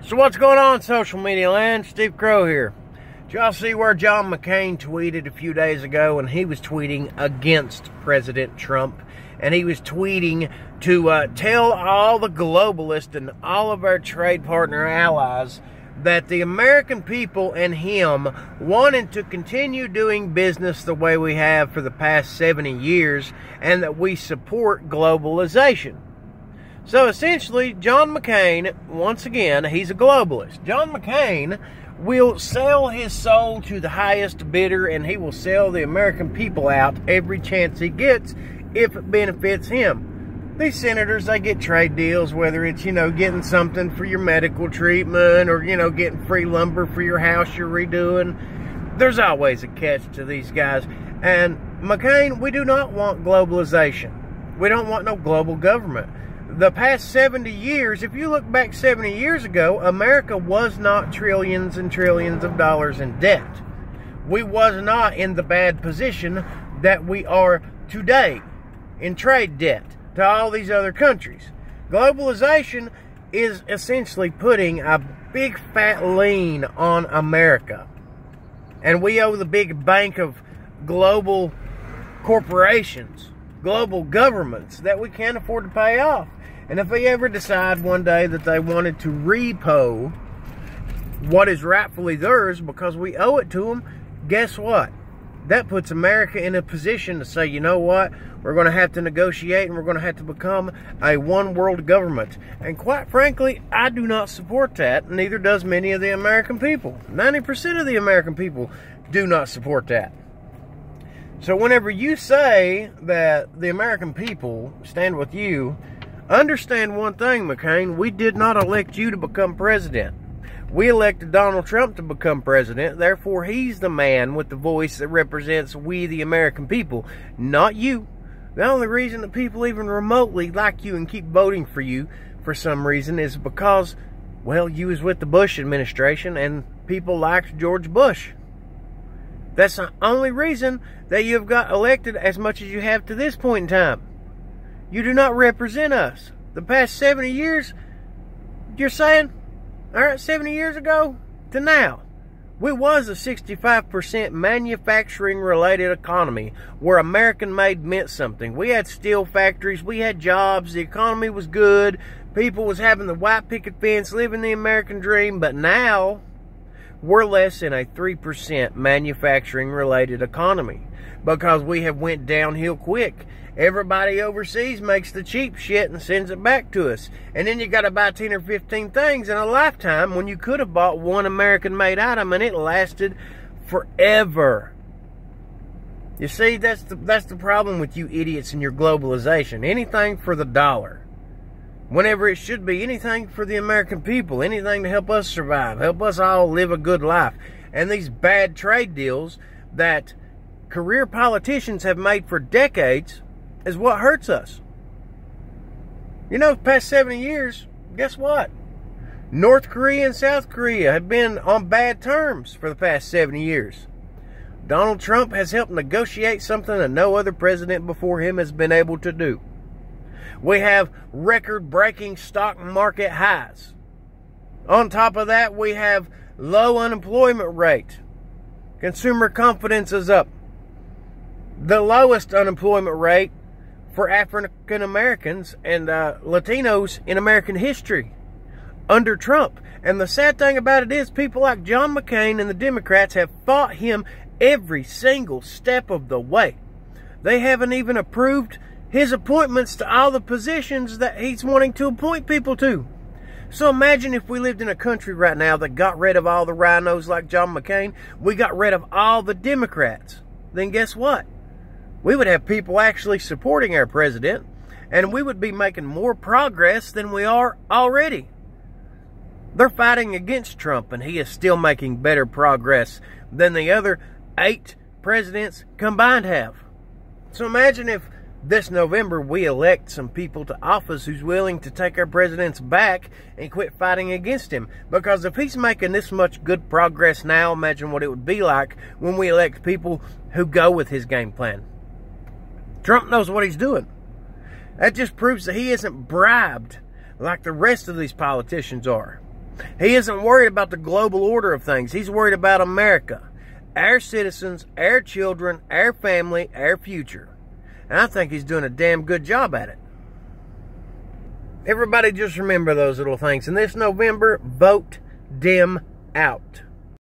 So what's going on, social media land? Steve Crow here. Did y'all see where John McCain tweeted a few days ago, and he was tweeting against President Trump, and he was tweeting to tell all the globalists and all of our trade partner allies that the American people and him wanted to continue doing business the way we have for the past 70 years, and that we support globalization. So essentially, John McCain, once again, he's a globalist. John McCain will sell his soul to the highest bidder, and he will sell the American people out every chance he gets if it benefits him. These senators, they get trade deals, whether it's, getting something for your medical treatment or, getting free lumber for your house you're redoing. There's always a catch to these guys. And McCain, we do not want globalization. We don't want no global government. The past 70 years, if you look back 70 years ago, America was not trillions and trillions of dollars in debt. We was not in the bad position that we are today in trade debt to all these other countries. Globalization is essentially putting a big fat lien on America. And we owe the big bank of global corporations, global governments, that we can't afford to pay off. And if they ever decide one day that they wanted to repo what is rightfully theirs because we owe it to them, guess what? That puts America in a position to say, you know what? We're going to have to negotiate, and we're going to have to become a one-world government. And quite frankly, I do not support that. Neither does many of the American people. 90% of the American people do not support that. So whenever you say that the American people stand with you, understand one thing, McCain. We did not elect you to become president. We elected Donald Trump to become president. Therefore, he's the man with the voice that represents we, the American people, not you. The only reason that people even remotely like you and keep voting for you for some reason is because, well, you was with the Bush administration and people liked George Bush. That's the only reason that you've got elected as much as you have to this point in time. You do not represent us. The past 70 years, you're saying, all right, 70 years ago to now, we was a 65% manufacturing-related economy where American-made meant something. We had steel factories, we had jobs, the economy was good, people was having the white picket fence, living the American dream, but now we're less than a 3% manufacturing-related economy because we have went downhill quick. Everybody overseas makes the cheap shit and sends it back to us. And then you got to buy 10 or 15 things in a lifetime when you could have bought one American-made item and it lasted forever. You see, that's the problem with you idiots and your globalization. Anything for the dollar. Whenever it should be anything for the American people. Anything to help us survive. Help us all live a good life. And these bad trade deals that career politicians have made for decades is what hurts us. The past 70 years, guess what? North Korea and South Korea have been on bad terms for the past 70 years. Donald Trump has helped negotiate something that no other president before him has been able to do. We have record-breaking stock market highs. On top of that, we have low unemployment rate. Consumer confidence is up. The lowest unemployment rate for African Americans and Latinos in American history under Trump. And the sad thing about it is people like John McCain and the Democrats have fought him every single step of the way. They haven't even approved his appointments to all the positions that he's wanting to appoint people to. So imagine if we lived in a country right now that got rid of all the rhinos like John McCain. We got rid of all the Democrats. Then guess what? We would have people actually supporting our president, and we would be making more progress than we are already. They're fighting against Trump, and he is still making better progress than the other 8 presidents combined have. So imagine if this November we elect some people to office who's willing to take our president's back and quit fighting against him. Because if he's making this much good progress now, imagine what it would be like when we elect people who go with his game plan. Trump knows what he's doing. That just proves that he isn't bribed like the rest of these politicians are. He isn't worried about the global order of things. He's worried about America, our citizens, our children, our family, our future. And I think he's doing a damn good job at it. Everybody just remember those little things. And this November, vote Dem out.